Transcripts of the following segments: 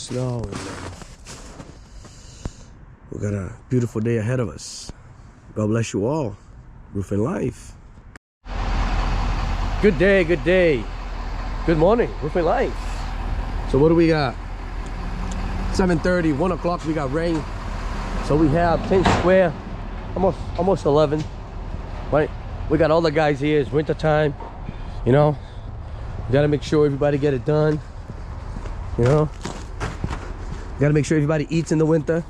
snow. We got a beautiful day ahead of us. God bless you all. Roofing life. Good day, good day. Good morning, Roofing life. So what do we got? 7:30, 1 o'clock, we got rain. So we have 10 square, almost 11. Right? We got all the guys here. It's winter time. You know, we gotta make sure everybody get it done. You know, we gotta make sure everybody eats in the winter.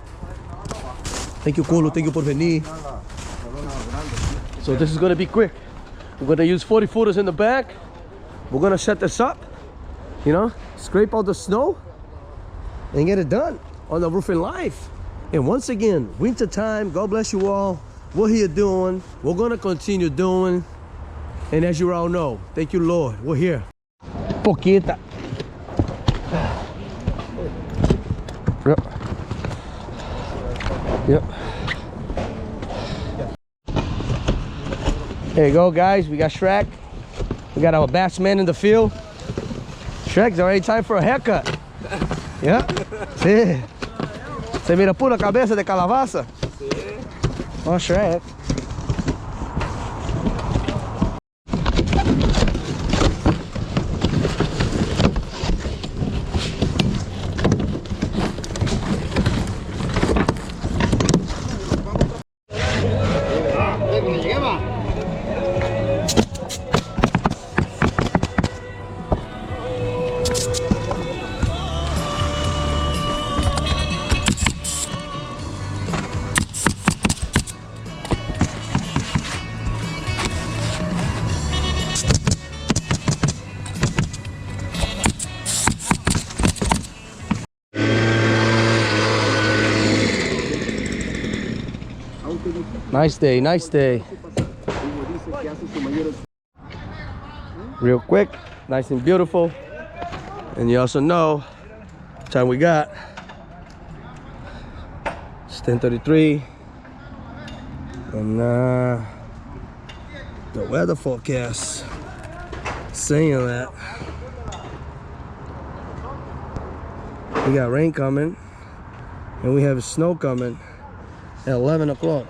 Thank you, Colo. Thank you por venir. So this is gonna be quick. We're gonna use 40 footers in the back. We're gonna set this up. You know, scrape out the snow and get it done on the Roofing life. And once again, winter time. God bless you all. We're here doing. We're gonna continue doing. And as you all know, thank you, Lord. We're here. Poquita. Yep. Yep. There you go, guys. We got Shrek. We got our batsman in the field. Shrek's already time for a haircut. Yeah. Sí. Se mira pura cabeça de calabaza. Sí. Oh, Shrek. Nice day, nice day. Real quick, nice and beautiful. And you also know what time we got. It's 10:33. And the weather forecast saying that we got rain coming and we have snow coming at 11 o'clock.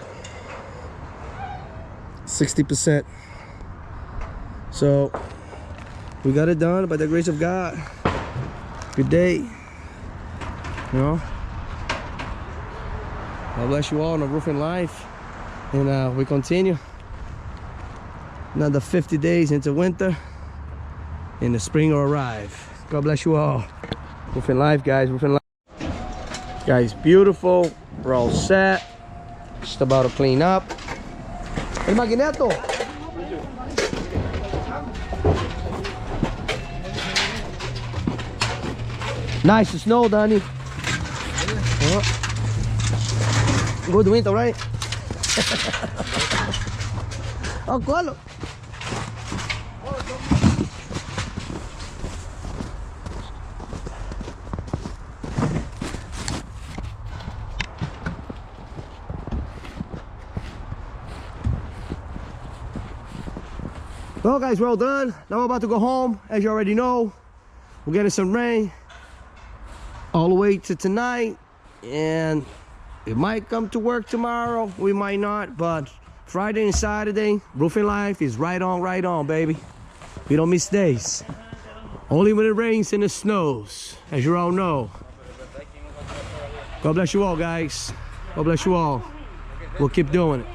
60%. So we got it done by the grace of God. Good day. You know, God bless you all on the Roofing life. And we continue another 50 days into winter, and the spring will arrive. God bless you all. Roofing life, guys. Roofing life, guys. Beautiful. We're all set. Just about to clean up. El Magneto. Nice snow, Danny. Good winter, right? Oh, cool. Well, guys, we're all done. Now we're about to go home. As you already know, we're getting some rain all the way to tonight, and it might come to work tomorrow. We might not, but Friday and Saturday, Roofing life is right on, baby. We don't miss days. Only when it rains and it snows, as you all know. God bless you all, guys. God bless you all. We'll keep doing it.